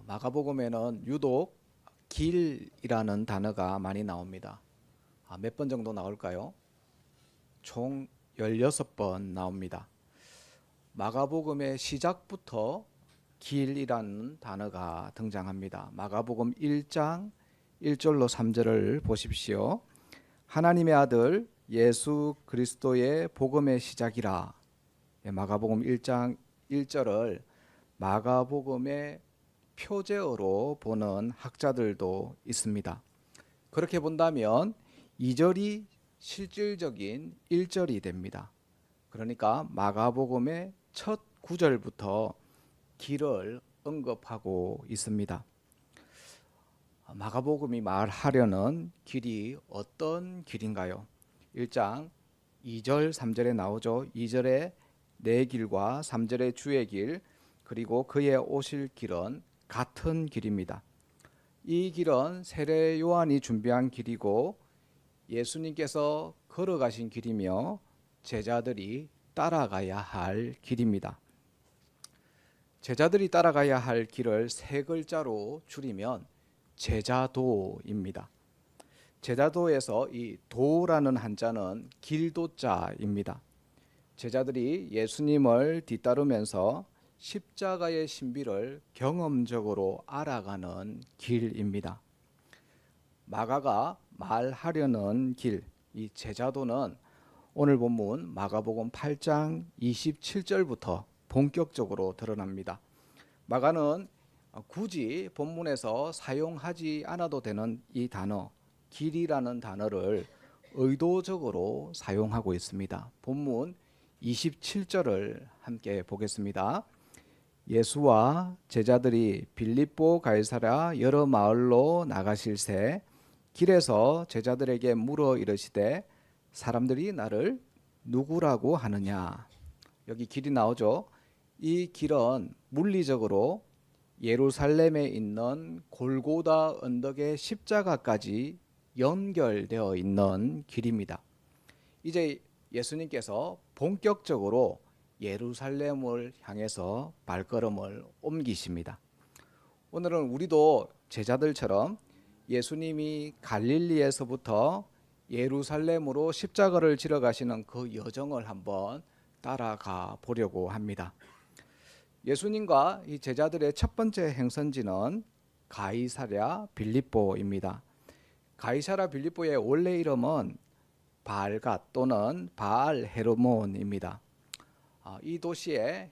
마가복음에는 유독 길이라는 단어가 많이 나옵니다. 몇 번 정도 나올까요? 총 16번 나옵니다. 마가복음의 시작부터 길이라는 단어가 등장합니다. 마가복음 1장 1절로 3절을 보십시오. 하나님의 아들 예수 그리스도의 복음의 시작이라. 마가복음 1장 1절을 마가복음의 표제어로 보는 학자들도 있습니다. 그렇게 본다면 2절이 실질적인 1절이 됩니다. 그러니까 마가복음의 첫 구절부터 길을 언급하고 있습니다. 마가복음이 말하려는 길이 어떤 길인가요? 1장 2절 3절에 나오죠. 2절에 내 길과 3절에 주의 길, 그리고 그의 오실 길은 같은 길입니다. 이 길은 세례 요한이 준비한 길이고 예수님께서 걸어가신 길이며 제자들이 따라가야 할 길입니다. 제자들이 따라가야 할 길을 세 글자로 줄이면 제자도입니다. 제자도에서 이 도라는 한자는 길도자입니다. 제자들이 예수님을 뒤따르면서 십자가의 신비를 경험적으로 알아가는 길입니다. 마가가 말하려는 길, 이 제자도는 오늘 본문 마가복음 8장 27절부터 본격적으로 드러납니다. 마가는 굳이 본문에서 사용하지 않아도 되는 이 단어, 길이라는 단어를 의도적으로 사용하고 있습니다. 본문 27절을 함께 보겠습니다. 예수와 제자들이 빌립보 가이사랴 여러 마을로 나가실새 길에서 제자들에게 물어 이르시되 사람들이 나를 누구라고 하느냐. 여기 길이 나오죠. 이 길은 물리적으로 예루살렘에 있는 골고다 언덕의 십자가까지 연결되어 있는 길입니다. 이제 예수님께서 본격적으로 예루살렘을 향해서 발걸음을 옮기십니다. 오늘은 우리도 제자들처럼 예수님이 갈릴리에서부터 예루살렘으로 십자가를 지러 가시는 그 여정을 한번 따라가 보려고 합니다. 예수님과 이 제자들의 첫 번째 행선지는 가이사랴 빌립보입니다. 가이사랴 빌립보의 원래 이름은 바알갓 또는 바알 헤르몬입니다. 이 도시에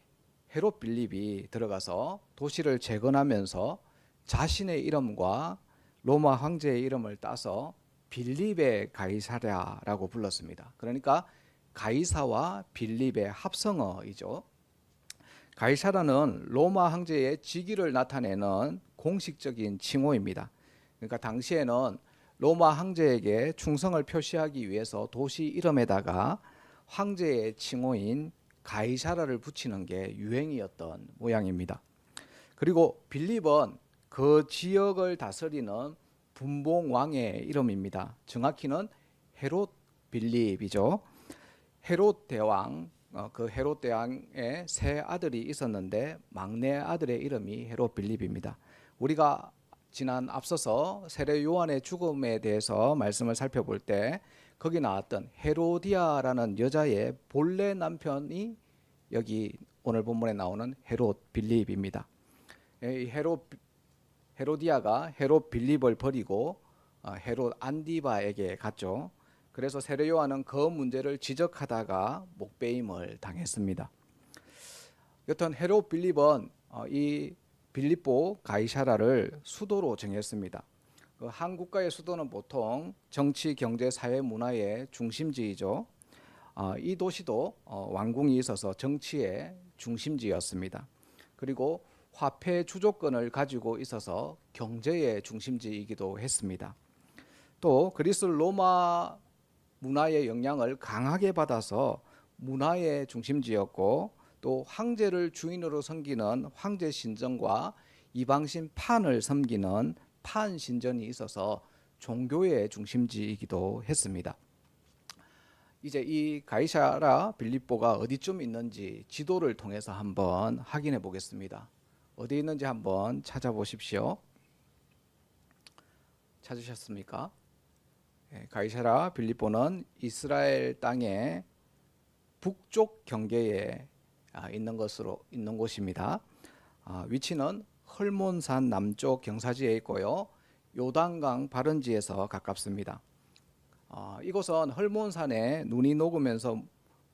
헤롯 빌립이 들어가서 도시를 재건하면서 자신의 이름과 로마 황제의 이름을 따서 빌립의 가이사랴라고 불렀습니다. 그러니까 가이사와 빌립의 합성어이죠. 가이사라는 로마 황제의 직위를 나타내는 공식적인 칭호입니다. 그러니까 당시에는 로마 황제에게 충성을 표시하기 위해서 도시 이름에다가 황제의 칭호인 가이사라를 붙이는 게 유행이었던 모양입니다. 그리고 빌립은 그 지역을 다스리는 분봉왕의 이름입니다. 정확히는 헤롯 빌립이죠. 헤롯 대왕, 그 헤롯 대왕의 세 아들이 있었는데 막내 아들의 이름이 헤롯 빌립입니다. 우리가 지난 앞서서 세례 요한의 죽음에 대해서 말씀을 살펴볼 때 거기 나왔던 헤로디아라는 여자의 본래 남편이 여기 오늘 본문에 나오는 헤롯 빌립입니다. 헤로디아가 헤롯 빌립을 버리고 헤롯 안디바에게 갔죠. 그래서 세례 요한은 그 문제를 지적하다가 목배임을 당했습니다. 여튼 헤롯 빌립은 이 빌립보 가이사라를 수도로 정했습니다. 한 국가의 수도는 보통 정치, 경제, 사회, 문화의 중심지이죠. 이 도시도 왕궁이 있어서 정치의 중심지였습니다. 그리고 화폐 주조권을 가지고 있어서 경제의 중심지이기도 했습니다. 또 그리스 로마 문화의 영향을 강하게 받아서 문화의 중심지였고 또 황제를 주인으로 섬기는 황제 신전과 이방신 판을 섬기는 판 신전이 있어서 종교의 중심지이기도 했습니다. 이제 이 가이사라 빌립보가 어디쯤 있는지 지도를 통해서 한번 확인해 보겠습니다. 어디 있는지 한번 찾아보십시오. 찾으셨습니까? 가이사라 빌립보는 이스라엘 땅의 북쪽 경계에 있는 곳입니다. 위치는 헐몬산 남쪽 경사지에 있고요. 요단강 발원지에서 가깝습니다. 이곳은 헐몬산에 눈이 녹으면서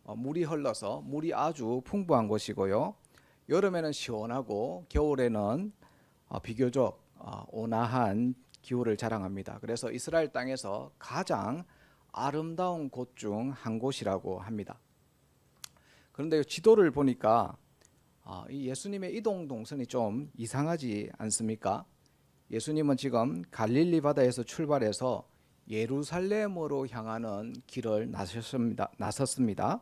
물이 흘러서 물이 아주 풍부한 곳이고요. 여름에는 시원하고 겨울에는 비교적 온화한 기후를 자랑합니다. 그래서 이스라엘 땅에서 가장 아름다운 곳 중 한 곳이라고 합니다. 그런데 지도를 보니까 이 예수님의 이동 동선이 좀 이상하지 않습니까? 예수님은 지금 갈릴리 바다에서 출발해서 예루살렘으로 향하는 길을 나섰습니다.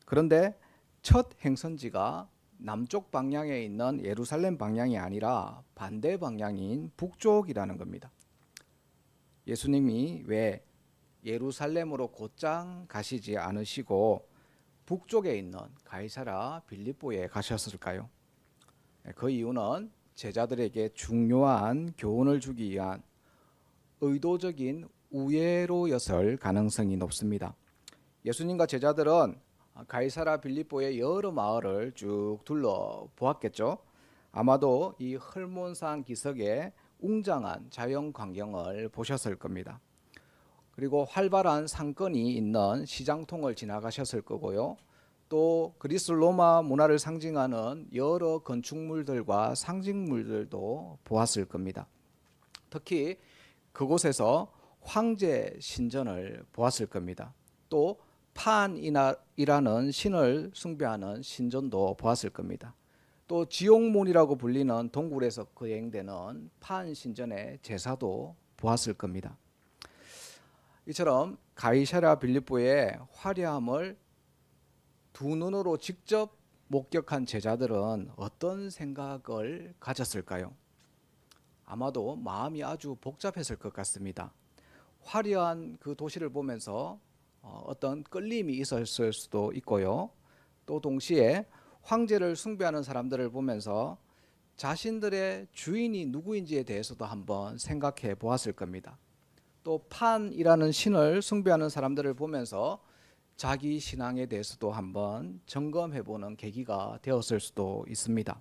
그런데 첫 행선지가 남쪽 방향에 있는 예루살렘 방향이 아니라 반대 방향인 북쪽이라는 겁니다. 예수님이 왜 예루살렘으로 곧장 가시지 않으시고 북쪽에 있는 가이사라 빌립보에 가셨을까요? 그 이유는 제자들에게 중요한 교훈을 주기 위한 의도적인 우회로였을 가능성이 높습니다. 예수님과 제자들은 가이사라 빌립보의 여러 마을을 쭉 둘러보았겠죠. 아마도 이 헐몬산 기슭의 웅장한 자연 광경을 보셨을 겁니다. 그리고 활발한 상권이 있는 시장통을 지나가셨을 거고요. 또 그리스 로마 문화를 상징하는 여러 건축물들과 상징물들도 보았을 겁니다. 특히 그곳에서 황제 신전을 보았을 겁니다. 또 판이라는 신을 숭배하는 신전도 보았을 겁니다. 또 지옥문이라고 불리는 동굴에서 거행되는 판 신전의 제사도 보았을 겁니다. 이처럼 가이사랴 빌립보의 화려함을 두 눈으로 직접 목격한 제자들은 어떤 생각을 가졌을까요? 아마도 마음이 아주 복잡했을 것 같습니다. 화려한 그 도시를 보면서 어떤 끌림이 있었을 수도 있고요. 또 동시에 황제를 숭배하는 사람들을 보면서 자신들의 주인이 누구인지에 대해서도 한번 생각해 보았을 겁니다. 또 판이라는 신을 숭배하는 사람들을 보면서 자기 신앙에 대해서도 한번 점검해 보는 계기가 되었을 수도 있습니다.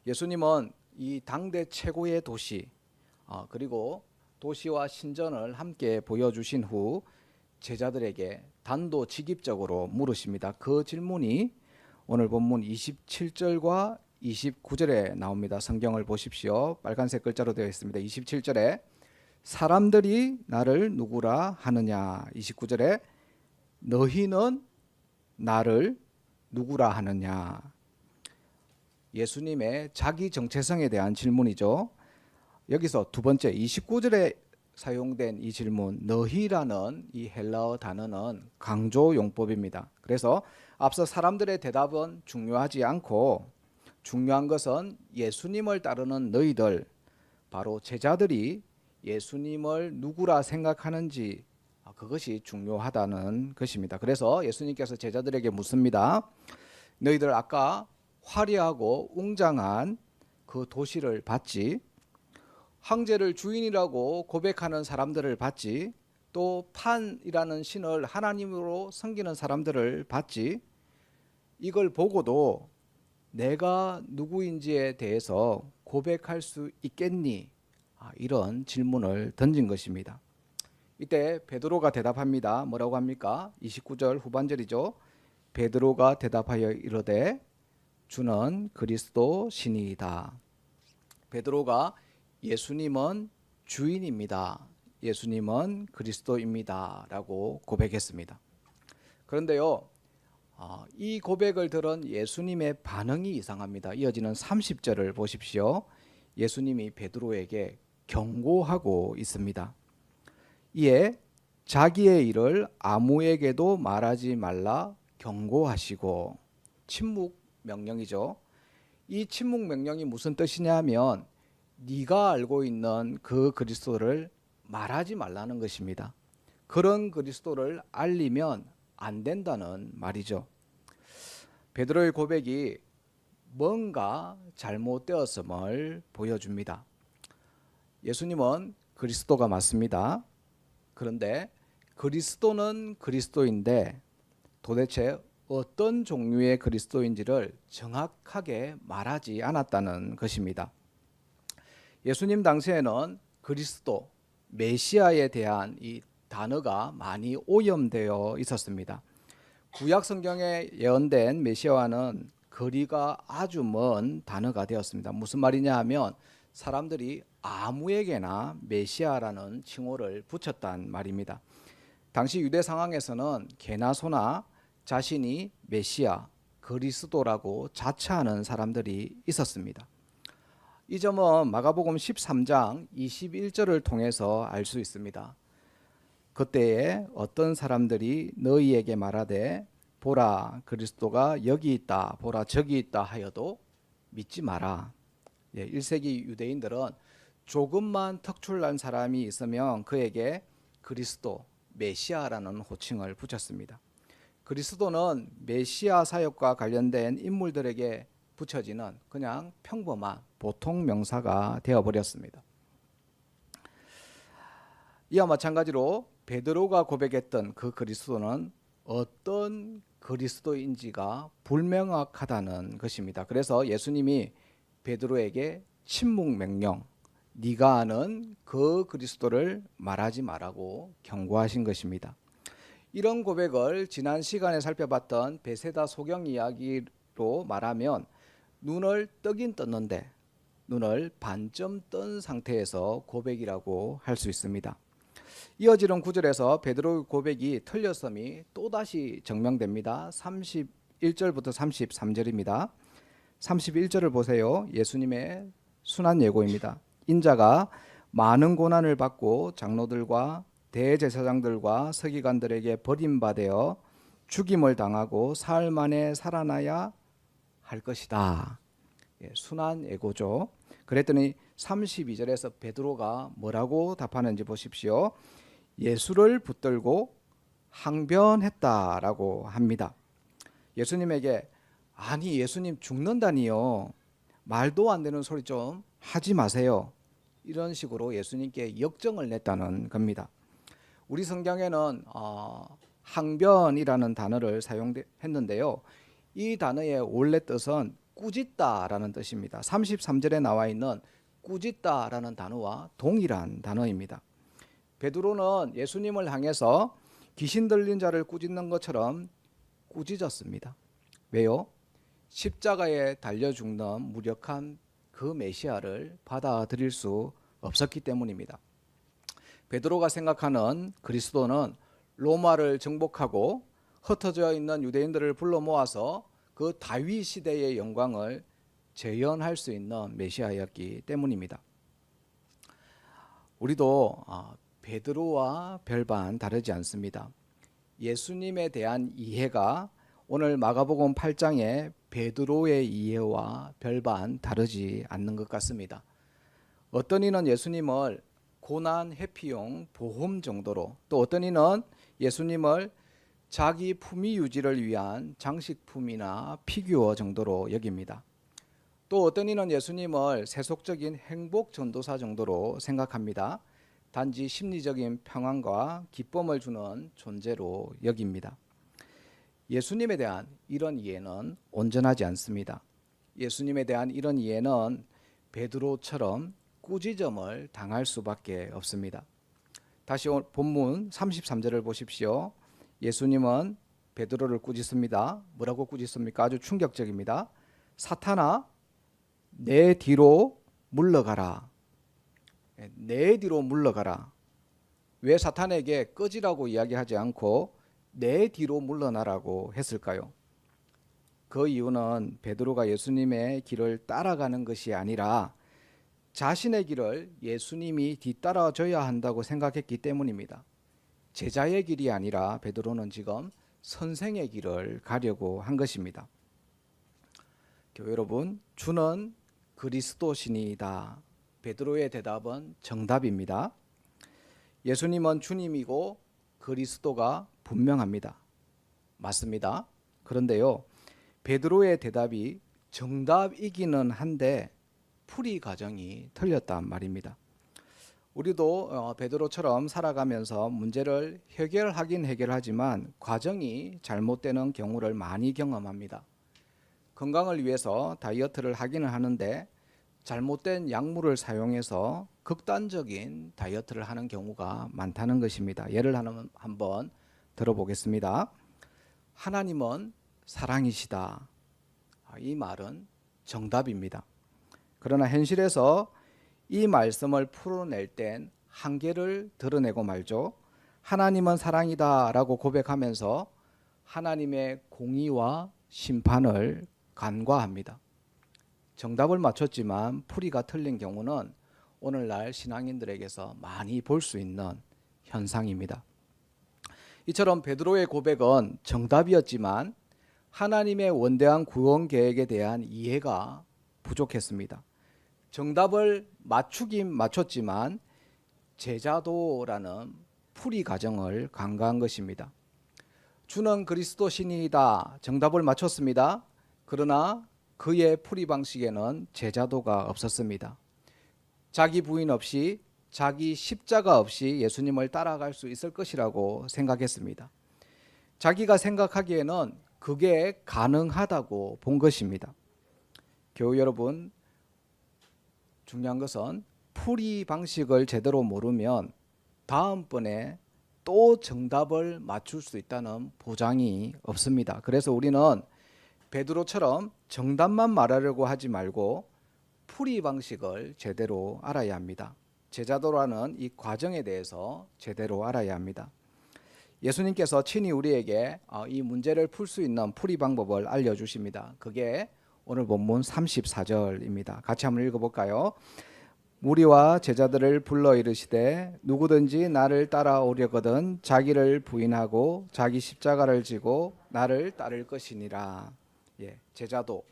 예수님은 이 당대 최고의 도시 그리고 도시와 신전을 함께 보여주신 후 제자들에게 단도직입적으로 물으십니다. 그 질문이 오늘 본문 27절과 29절에 나옵니다. 성경을 보십시오. 빨간색 글자로 되어 있습니다. 27절에 사람들이 나를 누구라 하느냐, 29절에 너희는 나를 누구라 하느냐. 예수님의 자기 정체성에 대한 질문이죠. 여기서 두 번째 29절에 사용된 이 질문 너희라는 이 헬라어 단어는 강조 용법입니다. 그래서 앞서 사람들의 대답은 중요하지 않고 중요한 것은 예수님을 따르는 너희들, 바로 제자들이 예수님을 누구라 생각하는지 그것이 중요하다는 것입니다. 그래서 예수님께서 제자들에게 묻습니다. 너희들 아까 화려하고 웅장한 그 도시를 봤지? 황제를 주인이라고 고백하는 사람들을 봤지? 또 판이라는 신을 하나님으로 섬기는 사람들을 봤지? 이걸 보고도 내가 누구인지에 대해서 고백할 수 있겠니? 이런 질문을 던진 것입니다. 이때 베드로가 대답합니다. 뭐라고 합니까? 29절 후반절이죠. 베드로가 대답하여 이르되 주는 그리스도 신이이다. 베드로가 예수님은 주인입니다. 예수님은 그리스도입니다. 라고 고백했습니다. 그런데요, 이 고백을 들은 예수님의 반응이 이상합니다. 이어지는 30절을 보십시오. 예수님이 베드로에게 경고하고 있습니다. 이에 자기의 일을 아무에게도 말하지 말라 경고하시고, 침묵 명령이죠. 이 침묵 명령이 무슨 뜻이냐면 네가 알고 있는 그 그리스도를 말하지 말라는 것입니다. 그런 그리스도를 알리면 안 된다는 말이죠. 베드로의 고백이 뭔가 잘못되었음을 보여줍니다. 예수님은 그리스도가 맞습니다. 그런데 그리스도는 그리스도인데 도대체 어떤 종류의 그리스도인지를 정확하게 말하지 않았다는 것입니다. 예수님 당시에는 그리스도, 메시아에 대한 이 단어가 많이 오염되어 있었습니다. 구약 성경에 예언된 메시아와는 거리가 아주 먼 단어가 되었습니다. 무슨 말이냐 하면 사람들이 아무에게나 메시아라는 칭호를 붙였단 말입니다. 당시 유대 상황에서는 개나 소나 자신이 메시아, 그리스도라고 자처하는 사람들이 있었습니다. 이 점은 마가복음 13장 21절을 통해서 알 수 있습니다. 그때에 어떤 사람들이 너희에게 말하되 보라 그리스도가 여기 있다 보라 저기 있다 하여도 믿지 마라. 1세기 유대인들은 조금만 특출난 사람이 있으면 그에게 그리스도, 메시아라는 호칭을 붙였습니다. 그리스도는 메시아 사역과 관련된 인물들에게 붙여지는 그냥 평범한 보통 명사가 되어버렸습니다. 이와 마찬가지로 베드로가 고백했던 그 그리스도는 어떤 그리스도인지가 불명확하다는 것입니다. 그래서 예수님이 베드로에게 침묵 명령, 네가 아는 그 그리스도를 말하지 말라고 경고하신 것입니다. 이런 고백을 지난 시간에 살펴봤던 베세다 소경 이야기로 말하면 눈을 뜨긴 떴는데 눈을 반점 뜬 상태에서 고백이라고 할 수 있습니다. 이어지는 구절에서 베드로의 고백이 틀렸음이 또다시 증명됩니다. 31절부터 33절입니다. 31절을 보세요. 예수님의 순한 예고입니다. 인자가 많은 고난을 받고 장로들과 대제사장들과 서기관들에게 버림받아 죽임을 당하고 사흘 만에 살아나야 할 것이다. 순한 예고죠. 그랬더니 32절에서 베드로가 뭐라고 답하는지 보십시오. 예수를 붙들고 항변했다라고 합니다. 예수님에게 아니 예수님 죽는다니요. 말도 안 되는 소리 좀 하지 마세요. 이런 식으로 예수님께 역정을 냈다는 겁니다. 우리 성경에는 항변이라는 단어를 사용했는데요. 이 단어의 원래 뜻은 꾸짖다라는 뜻입니다. 33절에 나와 있는 꾸짖다라는 단어와 동일한 단어입니다. 베드로는 예수님을 향해서 귀신 들린 자를 꾸짖는 것처럼 꾸짖었습니다. 왜요? 십자가에 달려 죽는 무력한 그 메시아를 받아들일 수 없었기 때문입니다. 베드로가 생각하는 그리스도는 로마를 정복하고 흩어져 있는 유대인들을 불러 모아서 그 다윗 시대의 영광을 재현할 수 있는 메시아였기 때문입니다. 우리도 베드로와 별반 다르지 않습니다. 예수님에 대한 이해가 오늘 마가복음 8장의 베드로의 이해와 별반 다르지 않는 것 같습니다. 어떤 이는 예수님을 고난 회피용 보험 정도로, 또 어떤 이는 예수님을 자기 품위 유지를 위한 장식품이나 피규어 정도로 여깁니다. 또 어떤 이는 예수님을 세속적인 행복 전도사 정도로 생각합니다. 단지 심리적인 평안과 기쁨을 주는 존재로 여깁니다. 예수님에 대한 이런 이해는 온전하지 않습니다. 예수님에 대한 이런 이해는 베드로처럼 꾸짖음을 당할 수밖에 없습니다. 다시 본문 33절을 보십시오. 예수님은 베드로를 꾸짖습니다. 뭐라고 꾸짖습니까? 아주 충격적입니다. 사탄아, 내 뒤로 물러가라. 내 뒤로 물러가라. 왜 사탄에게 꺼지라고 이야기하지 않고 내 뒤로 물러나라고 했을까요? 그 이유는 베드로가 예수님의 길을 따라가는 것이 아니라 자신의 길을 예수님이 뒤따라줘야 한다고 생각했기 때문입니다. 제자의 길이 아니라 베드로는 지금 선생의 길을 가려고 한 것입니다. 교회 여러분, 주는 그리스도시니이다. 베드로의 대답은 정답입니다. 예수님은 주님이고 그리스도가 분명합니다. 맞습니다. 그런데요, 베드로의 대답이 정답이기는 한데 풀이 과정이 틀렸단 말입니다. 우리도 베드로처럼 살아가면서 문제를 해결하긴 해결하지만 과정이 잘못되는 경우를 많이 경험합니다. 건강을 위해서 다이어트를 하기는 하는데 잘못된 약물을 사용해서 극단적인 다이어트를 하는 경우가 많다는 것입니다. 예를 한번 들어보겠습니다. 하나님은 사랑이시다. 이 말은 정답입니다. 그러나 현실에서 이 말씀을 풀어낼 땐 한계를 드러내고 말죠. 하나님은 사랑이다 라고 고백하면서 하나님의 공의와 심판을 간과합니다. 정답을 맞췄지만 풀이가 틀린 경우는 오늘날 신앙인들에게서 많이 볼 수 있는 현상입니다. 이처럼 베드로의 고백은 정답이었지만 하나님의 원대한 구원 계획에 대한 이해가 부족했습니다. 정답을 맞추긴 맞췄지만 제자도라는 풀이 과정을 간과한 것입니다. 주는 그리스도 신이다. 정답을 맞췄습니다. 그러나 그의 풀이 방식에는 제자도가 없었습니다. 자기 부인 없이, 자기 십자가 없이 예수님을 따라갈 수 있을 것이라고 생각했습니다. 자기가 생각하기에는 그게 가능하다고 본 것입니다. 교우 여러분, 중요한 것은 풀이 방식을 제대로 모르면 다음번에 또 정답을 맞출 수 있다는 보장이 없습니다. 그래서 우리는 베드로처럼 정답만 말하려고 하지 말고 풀이 방식을 제대로 알아야 합니다. 제자도라는 이 과정에 대해서 제대로 알아야 합니다. 예수님께서 친히 우리에게 이 문제를 풀 수 있는 풀이 방법을 알려주십니다. 그게 오늘 본문 34절입니다. 같이 한번 읽어볼까요? 무리와 제자들을 불러 이르시되 누구든지 나를 따라오려거든 자기를 부인하고 자기 십자가를 지고 나를 따를 것이니라. 제자도,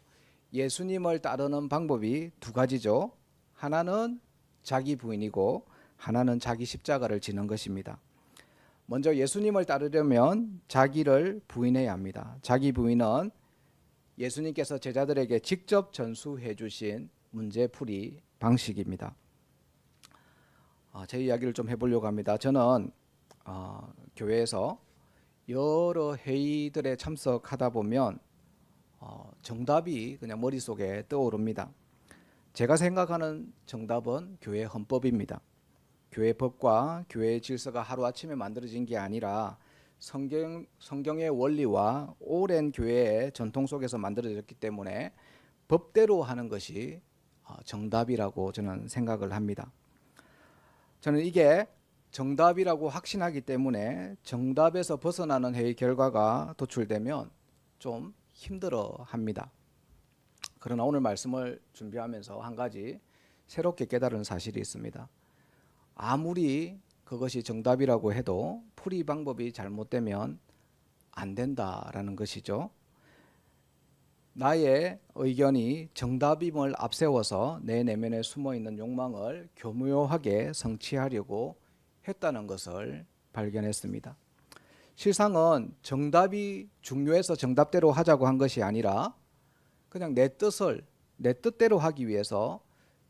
예수님을 따르는 방법이 두 가지죠. 하나는 자기 부인이고 하나는 자기 십자가를 지는 것입니다. 먼저 예수님을 따르려면 자기를 부인해야 합니다. 자기 부인은 예수님께서 제자들에게 직접 전수해 주신 문제풀이 방식입니다. 제 이야기를 좀 해보려고 합니다. 저는 교회에서 여러 회의들에 참석하다 보면 정답이 그냥 머릿속에 떠오릅니다. 제가 생각하는 정답은 교회 헌법입니다. 교회 법과 교회의 질서가 하루아침에 만들어진 게 아니라 성경의 원리와 오랜 교회의 전통 속에서 만들어졌기 때문에 법대로 하는 것이 정답이라고 저는 생각을 합니다. 저는 이게 정답이라고 확신하기 때문에 정답에서 벗어나는 회의 결과가 도출되면 좀 힘들어합니다. 그러나 오늘 말씀을 준비하면서 한 가지 새롭게 깨달은 사실이 있습니다. 아무리 그것이 정답이라고 해도 풀이 방법이 잘못되면 안 된다라는 것이죠. 나의 의견이 정답임을 앞세워서 내 내면에 숨어있는 욕망을 교묘하게 성취하려고 했다는 것을 발견했습니다. 실상은 정답이 중요해서 정답대로 하자고 한 것이 아니라 그냥 내 뜻대로 하기 위해서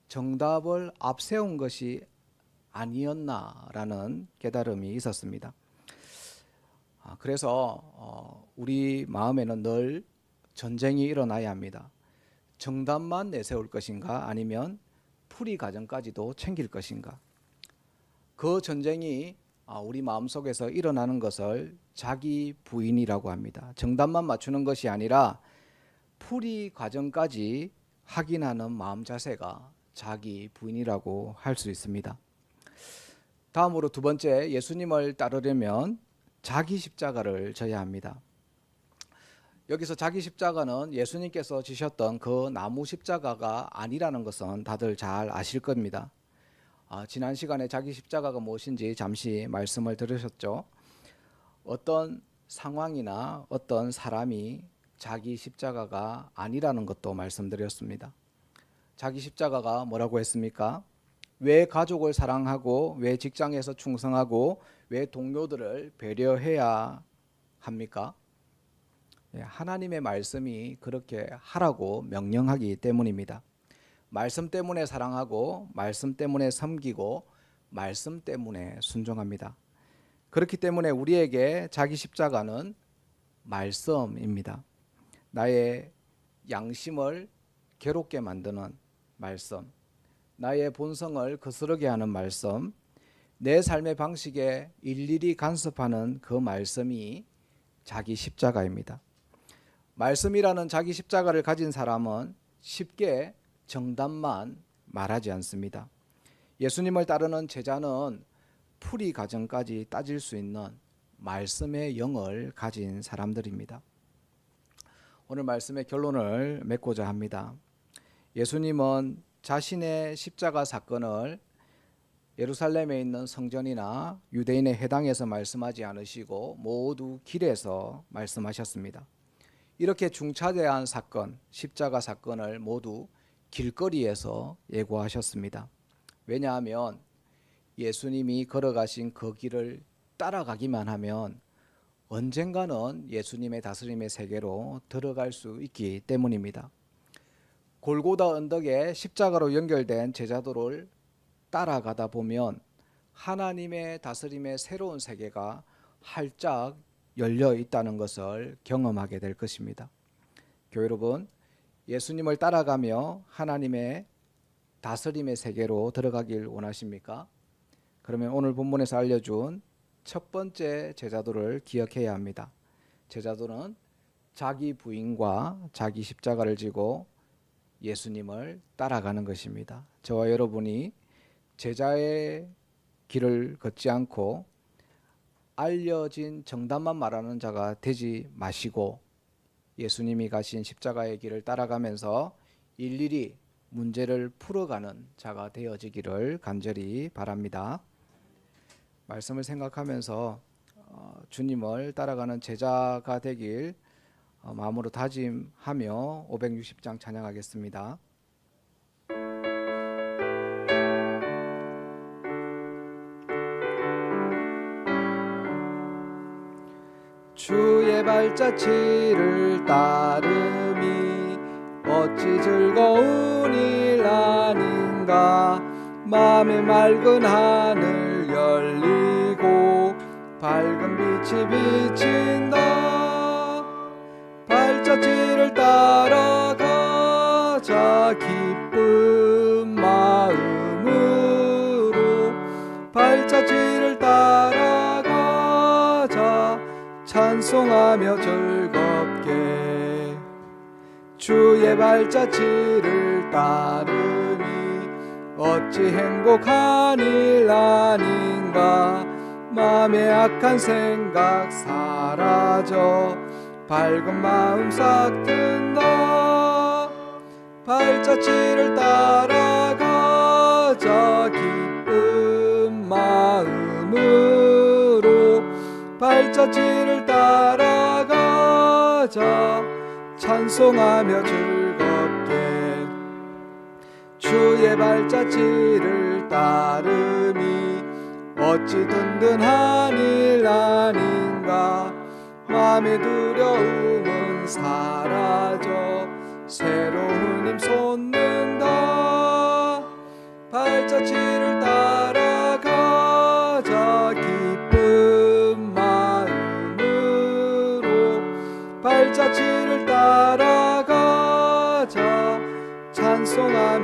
정답을 앞세운 것이 아니었나라는 깨달음이 있었습니다. 그래서 우리 마음에는 늘 전쟁이 일어나야 합니다. 정답만 내세울 것인가 아니면 풀이 과정까지도 챙길 것인가. 그 전쟁이 우리 마음속에서 일어나는 것을 자기 부인이라고 합니다. 정답만 맞추는 것이 아니라 풀이 과정까지 확인하는 마음 자세가 자기 부인이라고 할 수 있습니다. 다음으로 두 번째, 예수님을 따르려면 자기 십자가를 져야 합니다. 여기서 자기 십자가는 예수님께서 지셨던 그 나무 십자가가 아니라는 것은 다들 잘 아실 겁니다. 지난 시간에 자기 십자가가 무엇인지 잠시 말씀을 들으셨죠. 어떤 상황이나 어떤 사람이 자기 십자가가 아니라는 것도 말씀드렸습니다. 자기 십자가가 뭐라고 했습니까? 왜 가족을 사랑하고 왜 직장에서 충성하고 왜 동료들을 배려해야 합니까? 하나님의 말씀이 그렇게 하라고 명령하기 때문입니다. 말씀 때문에 사랑하고 말씀 때문에 섬기고 말씀 때문에 순종합니다. 그렇기 때문에 우리에게 자기 십자가는 말씀입니다. 나의 양심을 괴롭게 만드는 말씀, 나의 본성을 거스르게 하는 말씀, 내 삶의 방식에 일일이 간섭하는 그 말씀이 자기 십자가입니다. 말씀이라는 자기 십자가를 가진 사람은 쉽게 정답만 말하지 않습니다. 예수님을 따르는 제자는 풀이 과정까지 따질 수 있는 말씀의 영을 가진 사람들입니다. 오늘 말씀의 결론을 맺고자 합니다. 예수님은 자신의 십자가 사건을 예루살렘에 있는 성전이나 유대인의 회당에서 말씀하지 않으시고 모두 길에서 말씀하셨습니다. 이렇게 중차대한 사건, 십자가 사건을 모두 길거리에서 예고하셨습니다. 왜냐하면 예수님이 걸어가신 그 길을 따라가기만 하면 언젠가는 예수님의 다스림의 세계로 들어갈 수 있기 때문입니다. 골고다 언덕에 십자가로 연결된 제자도를 따라가다 보면 하나님의 다스림의 새로운 세계가 활짝 열려 있다는 것을 경험하게 될 것입니다. 교회 여러분, 예수님을 따라가며 하나님의 다스림의 세계로 들어가길 원하십니까? 그러면 오늘 본문에서 알려준 첫 번째 제자도를 기억해야 합니다. 제자도는 자기 부인과 자기 십자가를 지고 예수님을 따라가는 것입니다. 저와 여러분이 제자의 길을 걷지 않고 알려진 정답만 말하는 자가 되지 마시고 예수님이 가신 십자가의 길을 따라가면서 일일이 문제를 풀어가는 자가 되어지기를 간절히 바랍니다. 말씀을 생각하면서 주님을 따라가는 제자가 되길 마음으로 다짐하며 560장 찬양하겠습니다. 주의 발자취를 따름이 어찌 즐거운 일 아닌가. 마음의 맑은 하늘 열리고 밝은 빛이 비친다. 발자취를 따라가자 기쁜 마음으로. 발자취를 따라가자 찬송하며 즐겁게. 주의 발자취를 따르니 어찌 행복한 일 아닌가. 마음의 악한 생각 사라져 밝은 마음 싹 든다. 발자취를 따라가자 기쁜 마음으로. 발자취를 따라가자 찬송하며 즐겁게. 주의 발자취를 따르니 어찌 든든한 일 아닌가. 마음의 두려움은 사라져 새로운 힘 솟는다. 발자취를 따라가자 기쁜 마음으로. 발자취를 따라가자 찬송하며